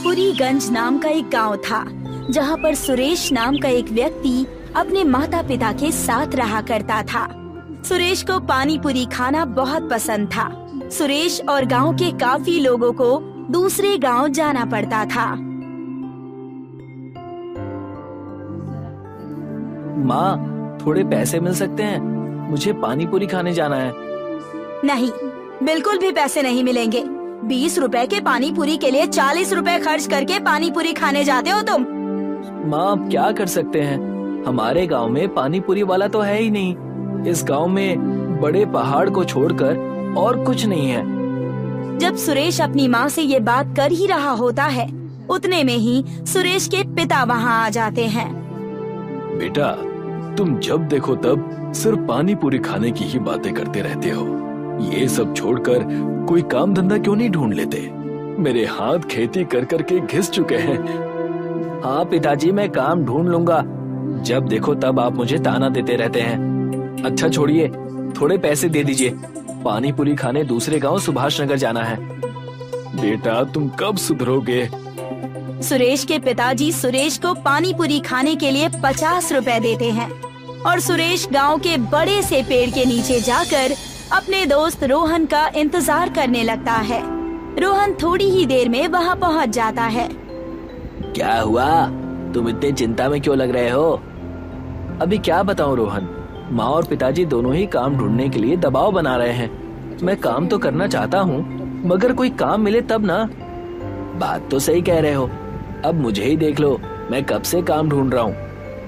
पुरीगंज नाम का एक गांव था, जहां पर सुरेश नाम का एक व्यक्ति अपने माता पिता के साथ रहा करता था। सुरेश को पानी पूरी खाना बहुत पसंद था। सुरेश और गांव के काफी लोगों को दूसरे गांव जाना पड़ता था। माँ, थोड़े पैसे मिल सकते हैं? मुझे पानी पूरी खाने जाना है। नहीं, बिल्कुल भी पैसे नहीं मिलेंगे। 20 रुपए के पानी पूरी के लिए 40 रुपए खर्च करके पानी पूरी खाने जाते हो तुम। माँ, अब क्या कर सकते हैं? हमारे गांव में पानी पूरी वाला तो है ही नहीं। इस गांव में बड़े पहाड़ को छोड़कर और कुछ नहीं है। जब सुरेश अपनी माँ से ये बात कर ही रहा होता है, उतने में ही सुरेश के पिता वहाँ आ जाते हैं। बेटा, तुम जब देखो तब सिर्फ पानी पूरी खाने की ही बातें करते रहते हो। ये सब छोड़कर कोई काम धंधा क्यों नहीं ढूंढ लेते? मेरे हाथ खेती कर कर के घिस चुके हैं। हाँ पिताजी, मैं काम ढूंढ लूंगा। जब देखो तब आप मुझे ताना देते रहते हैं। अच्छा छोड़िए, थोड़े पैसे दे दीजिए। पानी पूरी खाने दूसरे गांव सुभाष नगर जाना है। बेटा, तुम कब सुधरोगे? सुरेश के पिताजी सुरेश को पानी पूरी खाने के लिए 50 रुपए देते हैं और सुरेश गांव के बड़े से पेड़ के नीचे जाकर अपने दोस्त रोहन का इंतजार करने लगता है। रोहन थोड़ी ही देर में वहां पहुंच जाता है। क्या हुआ? तुम इतने चिंता में क्यों लग रहे हो? अभी क्या बताऊं रोहन, माँ और पिताजी दोनों ही काम ढूंढने के लिए दबाव बना रहे हैं। मैं काम तो करना चाहता हूँ, मगर कोई काम मिले तब ना। बात तो सही कह रहे हो। अब मुझे ही देख लो, मैं कब से काम ढूंढ रहा हूँ,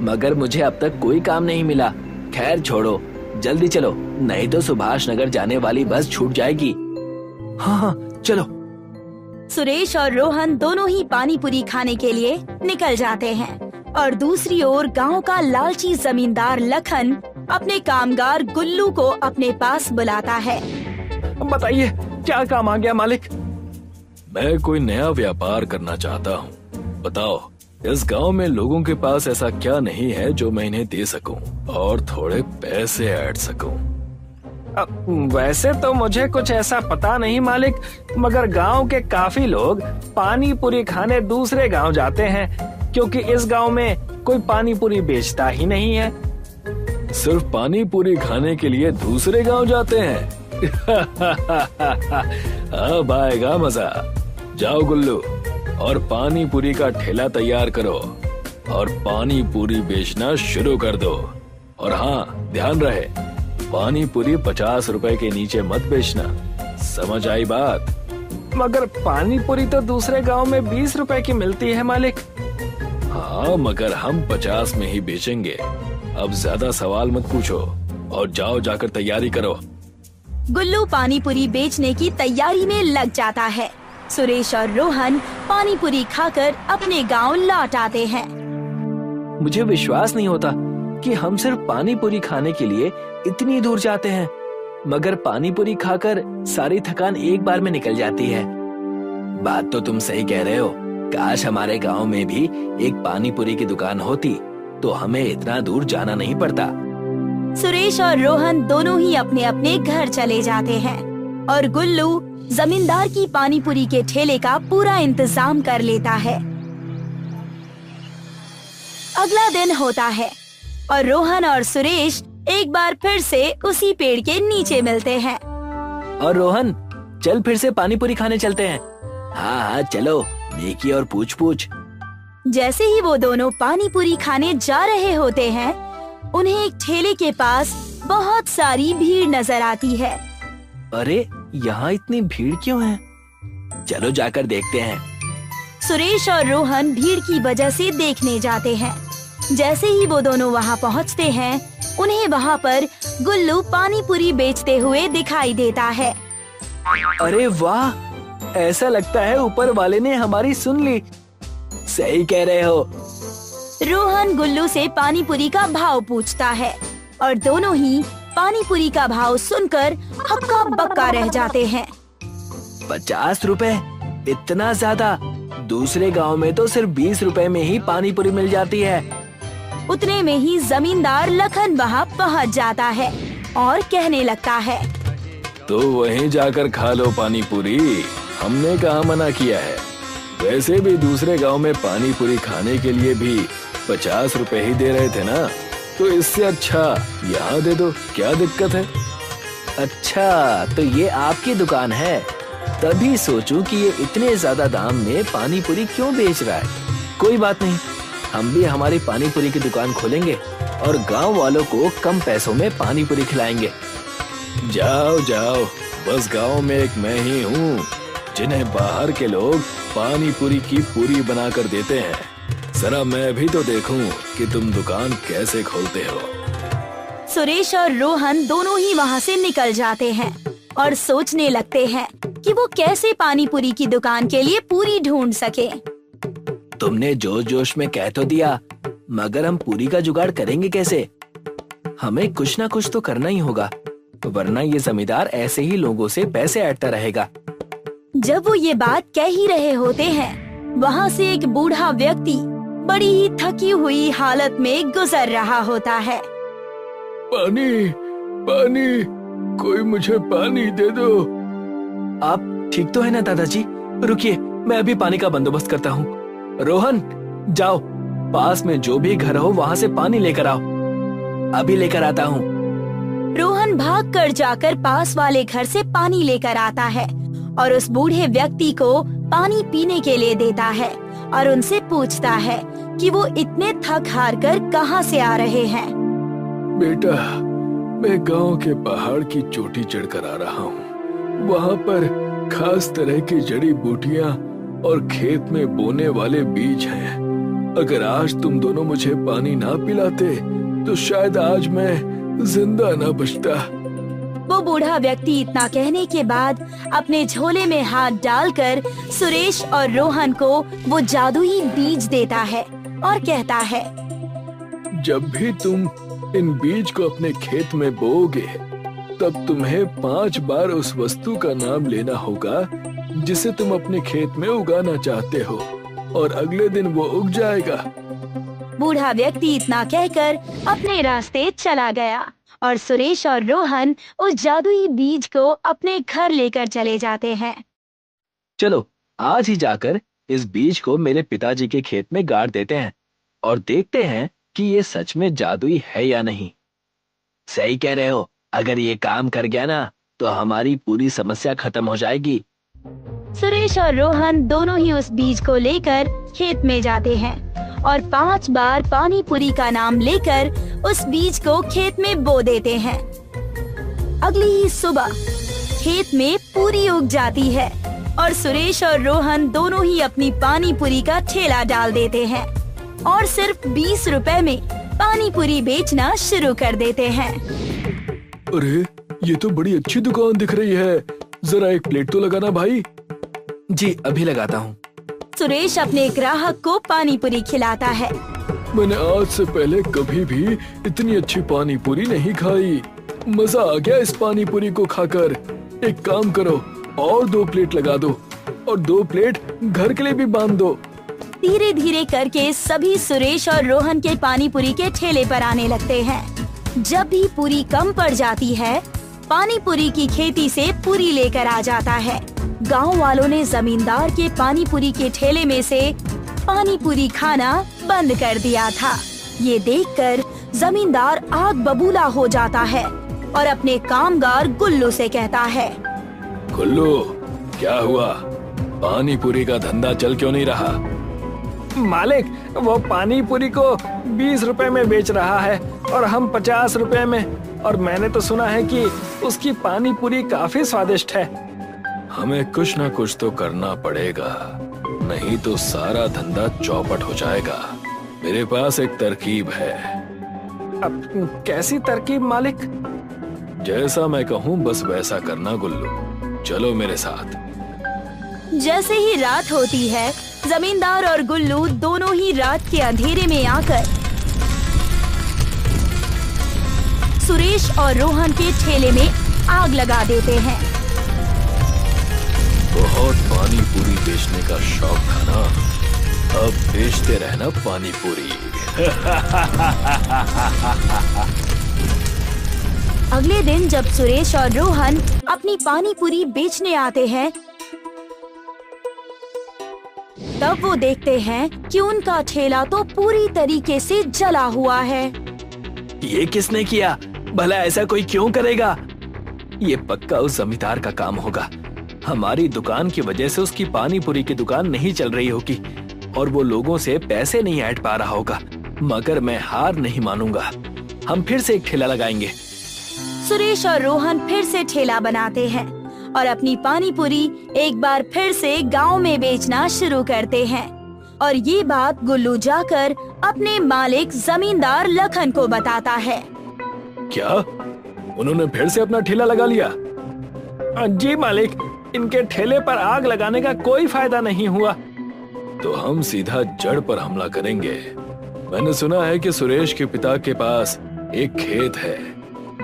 मगर मुझे अब तक कोई काम नहीं मिला। खैर छोड़ो, जल्दी चलो, नहीं तो सुभाष नगर जाने वाली बस छूट जाएगी। हाँ हाँ चलो। सुरेश और रोहन दोनों ही पानी पूरी खाने के लिए निकल जाते हैं और दूसरी ओर गांव का लालची जमींदार लखन अपने कामगार गुल्लू को अपने पास बुलाता है। बताइए, क्या काम आ गया मालिक? मैं कोई नया व्यापार करना चाहता हूँ। बताओ, इस गांव में लोगों के पास ऐसा क्या नहीं है जो मैं इन्हें दे सकूं और थोड़े पैसे ऐड सकूं? वैसे तो मुझे कुछ ऐसा पता नहीं मालिक, मगर गांव के काफी लोग पानी पूरी खाने दूसरे गांव जाते हैं, क्योंकि इस गांव में कोई पानी पूरी बेचता ही नहीं है। सिर्फ पानी पूरी खाने के लिए दूसरे गांव जाते हैं? अब आएगा मजा। जाओ गुल्लू, और पानी पूरी का ठेला तैयार करो और पानी पूरी बेचना शुरू कर दो। और हाँ, ध्यान रहे, पानी पूरी 50 रुपए के नीचे मत बेचना। समझ आई बात? मगर पानी पूरी तो दूसरे गांव में 20 रुपए की मिलती है मालिक। हाँ, मगर हम 50 में ही बेचेंगे। अब ज्यादा सवाल मत पूछो और जाओ, जाकर तैयारी करो। गुल्लू पानी पूरी बेचने की तैयारी में लग जाता है। सुरेश और रोहन पानी पूरी खाकर अपने गांव लौट आते हैं। मुझे विश्वास नहीं होता कि हम सिर्फ पानी पूरी खाने के लिए इतनी दूर जाते हैं, मगर पानी पूरी खाकर सारी थकान एक बार में निकल जाती है। बात तो तुम सही कह रहे हो। काश हमारे गांव में भी एक पानी पूरी की दुकान होती तो हमें इतना दूर जाना नहीं पड़ता। सुरेश और रोहन दोनों ही अपने अपने घर चले जाते हैं और गुल्लू जमींदार की पानी पूरी के ठेले का पूरा इंतजाम कर लेता है। अगला दिन होता है और रोहन और सुरेश एक बार फिर से उसी पेड़ के नीचे मिलते हैं। और रोहन, चल फिर से पानी पूरी खाने चलते हैं। हाँ हाँ चलो, नेकी और पूछ पूछ। जैसे ही वो दोनों पानी पूरी खाने जा रहे होते हैं, उन्हें एक ठेले के पास बहुत सारी भीड़ नजर आती है। अरे, यहाँ इतनी भीड़ क्यों है? चलो जाकर देखते हैं। सुरेश और रोहन भीड़ की वजह से देखने जाते हैं। जैसे ही वो दोनों वहाँ पहुँचते हैं, उन्हें वहाँ पर गुल्लू पानी पूरी बेचते हुए दिखाई देता है। अरे वाह, ऐसा लगता है ऊपर वाले ने हमारी सुन ली। सही कह रहे हो। रोहन गुल्लू से पानी पूरी का भाव पूछता है और दोनों ही पानी पूरी का भाव सुनकर हक्का बक्का रह जाते हैं। 50 रुपए? इतना ज्यादा? दूसरे गांव में तो सिर्फ 20 रुपए में ही पानी पूरी मिल जाती है। उतने में ही जमींदार लखन वहाँ पहुँच जाता है और कहने लगता है, तो वहीं जाकर खा लो पानी पूरी, हमने कहाँ मना किया है। वैसे भी दूसरे गांव में पानी पूरी खाने के लिए भी 50 रुपए ही दे रहे थे ना, तो इससे अच्छा यहाँ दे दो, क्या दिक्कत है? अच्छा, तो ये आपकी दुकान है, तभी सोचूं कि ये इतने ज्यादा दाम में पानी पूरी क्यों बेच रहा है। कोई बात नहीं, हम भी हमारी पानी पूरी की दुकान खोलेंगे और गांव वालों को कम पैसों में पानी पूरी खिलाएंगे। जाओ जाओ, बस गांव में एक मैं ही हूँ जिन्हें बाहर के लोग पानी पूरी की पूरी बना कर देते हैं। जरा मैं भी तो देखूं कि तुम दुकान कैसे खोलते हो। सुरेश और रोहन दोनों ही वहाँ से निकल जाते हैं और सोचने लगते हैं कि वो कैसे पानी पूरी की दुकान के लिए पूरी ढूंढ सके। तुमने जोश जोश में कह तो दिया, मगर हम पूरी का जुगाड़ करेंगे कैसे? हमें कुछ ना कुछ तो करना ही होगा, वरना ये जमींदार ऐसे ही लोगों से पैसे ऐंठता रहेगा। जब वो ये बात कह ही रहे होते हैं, वहाँ से एक बूढ़ा व्यक्ति बड़ी ही थकी हुई हालत में गुजर रहा होता है। पानी, पानी, कोई मुझे पानी दे दो। आप ठीक तो है ना दादाजी? रुकिए, मैं अभी पानी का बंदोबस्त करता हूँ। रोहन, जाओ, पास में जो भी घर हो वहाँ से पानी लेकर आओ। अभी लेकर आता हूँ। रोहन भागकर जाकर पास वाले घर से पानी लेकर आता है और उस बूढ़े व्यक्ति को पानी पीने के लिए देता है और उनसे पूछता है कि वो इतने थक हार कर कहाँ से आ रहे हैं। बेटा, मैं गांव के पहाड़ की चोटी चढ़कर आ रहा हूँ। वहाँ पर खास तरह की जड़ी बूटियाँ और खेत में बोने वाले बीज हैं। अगर आज तुम दोनों मुझे पानी ना पिलाते तो शायद आज मैं जिंदा ना बचता। वो बूढ़ा व्यक्ति इतना कहने के बाद अपने झोले में हाथ डालकर सुरेश और रोहन को वो जादुई बीज देता है और कहता है, जब भी तुम इन बीज को अपने खेत में बोओगे, तब तुम्हें 5 बार उस वस्तु का नाम लेना होगा जिसे तुम अपने खेत में उगाना चाहते हो, और अगले दिन वो उग जाएगा। बूढ़ा व्यक्ति इतना कहकर अपने रास्ते चला गया और सुरेश और रोहन उस जादुई बीज को अपने घर लेकर चले जाते हैं। चलो आज ही जाकर इस बीज को मेरे पिताजी के खेत में गाड़ देते हैं और देखते हैं कि ये सच में जादुई है या नहीं। सही कह रहे हो, अगर ये काम कर गया ना तो हमारी पूरी समस्या खत्म हो जाएगी। सुरेश और रोहन दोनों ही उस बीज को लेकर खेत में जाते हैं और 5 बार पानी पूरी का नाम लेकर उस बीज को खेत में बो देते हैं। अगली ही सुबह खेत में पूरी उग जाती है और सुरेश और रोहन दोनों ही अपनी पानी पूरी का ठेला डाल देते हैं और सिर्फ 20 रुपए में पानी पूरी बेचना शुरू कर देते हैं। अरे, ये तो बड़ी अच्छी दुकान दिख रही है। जरा एक प्लेट तो लगाना भाई। जी, अभी लगाता हूँ। सुरेश अपने ग्राहक को पानी पूरी खिलाता है। मैंने आज से पहले कभी भी इतनी अच्छी पानी पूरी नहीं खाई। मजा आ गया इस पानी पूरी को खाकर। एक काम करो, और 2 प्लेट लगा दो और 2 प्लेट घर के लिए भी बांध दो। धीरे धीरे करके सभी सुरेश और रोहन के पानी पूरी के ठेले पर आने लगते हैं। जब भी पूरी कम पड़ जाती है, पानी पूरी की खेती से पूरी लेकर आ जाता है। गांव वालों ने जमींदार के पानी पूरी के ठेले में से पानी पूरी खाना बंद कर दिया था। ये देखकर जमींदार आग बबूला हो जाता है और अपने कामगार गुल्लू से कहता है, गुल्लू, क्या हुआ? पानी पूरी का धंधा चल क्यों नहीं रहा? मालिक, वो पानी पूरी को 20 रुपए में बेच रहा है और हम 50 रुपए में, और मैंने तो सुना है कि उसकी पानी पूरी काफी स्वादिष्ट है। हमें कुछ ना कुछ तो करना पड़ेगा, नहीं तो सारा धंधा चौपट हो जाएगा। मेरे पास एक तरकीब है। अब कैसी तरकीब मालिक? जैसा मैं कहूँ बस वैसा करना गुल्लू। चलो मेरे साथ। जैसे ही रात होती है, जमींदार और गुल्लू दोनों ही रात के अंधेरे में आकर सुरेश और रोहन के ठेले में आग लगा देते हैं। बहुत पानी पूरी बेचने का शौक था ना, अब बेचते रहना पानी पूरी। अगले दिन जब सुरेश और रोहन अपनी पानी पूरी बेचने आते हैं, तब वो देखते हैं कि उनका ठेला तो पूरी तरीके से जला हुआ है। ये किसने किया? भला ऐसा कोई क्यों करेगा? ये पक्का उस जमींदार का काम होगा। हमारी दुकान की वजह से उसकी पानी पूरी की दुकान नहीं चल रही होगी और वो लोगों से पैसे नहीं ऐंठ पा रहा होगा। मगर मैं हार नहीं मानूंगा। हम फिर से एक ठेला लगाएंगे। सुरेश और रोहन फिर से ठेला बनाते हैं और अपनी पानी पूरी एक बार फिर से गांव में बेचना शुरू करते हैं। और ये बात गुल्लू जाकर अपने मालिक जमींदार लखन को बताता है। क्या उन्होंने फिर से अपना ठेला लगा लिया? जी मालिक, इनके ठेले पर आग लगाने का कोई फायदा नहीं हुआ। तो हम सीधा जड़ पर हमला करेंगे। मैंने सुना है कि सुरेश के पिता के पास एक खेत है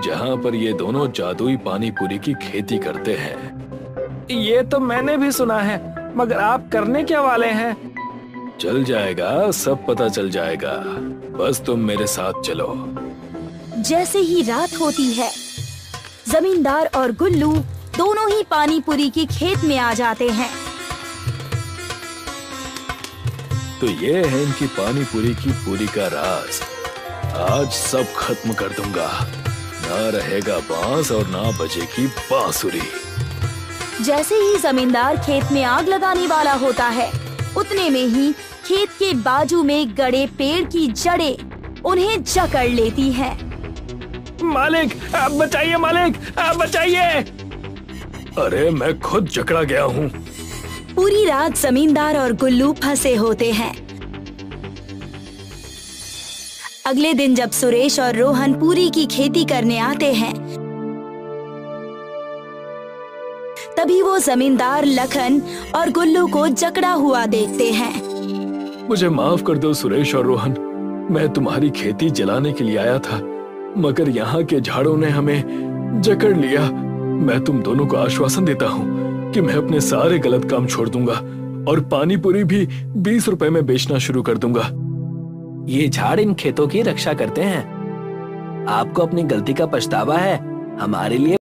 जहाँ पर ये दोनों जादुई पानी पूरी की खेती करते हैं। ये तो मैंने भी सुना है, मगर आप करने क्या वाले हैं? चल जाएगा, सब पता चल जाएगा। बस तुम मेरे साथ चलो। जैसे ही रात होती है, जमींदार और गुल्लू दोनों ही पानी पूरी की खेत में आ जाते हैं। तो ये है इनकी पानी पूरी की पूरी का राज। आज सब खत्म कर दूंगा। ना रहेगा बांस और ना बजेगी बांसुरी। जैसे ही जमींदार खेत में आग लगाने वाला होता है, उतने में ही खेत के बाजू में गड़े पेड़ की जड़ें उन्हें जकड़ लेती हैं। मालिक, आप बचाइए! मालिक, आप बचाइए! अरे मैं खुद जकड़ा गया हूँ। पूरी रात जमींदार और गुल्लू फंसे होते हैं। अगले दिन जब सुरेश और रोहन पूरी की खेती करने आते हैं, तभी वो जमींदार लखन और गुल्लू को जकड़ा हुआ देखते हैं। मुझे माफ कर दो सुरेश और रोहन। मैं तुम्हारी खेती जलाने के लिए आया था, मगर यहाँ के झाड़ों ने हमें जकड़ लिया। मैं तुम दोनों को आश्वासन देता हूँ कि मैं अपने सारे गलत काम छोड़ दूंगा और पानी पूरी भी 20 रुपए में बेचना शुरू कर दूंगा। ये झाड़ इन खेतों की रक्षा करते हैं। आपको अपनी गलती का पछतावा है। हमारे लिए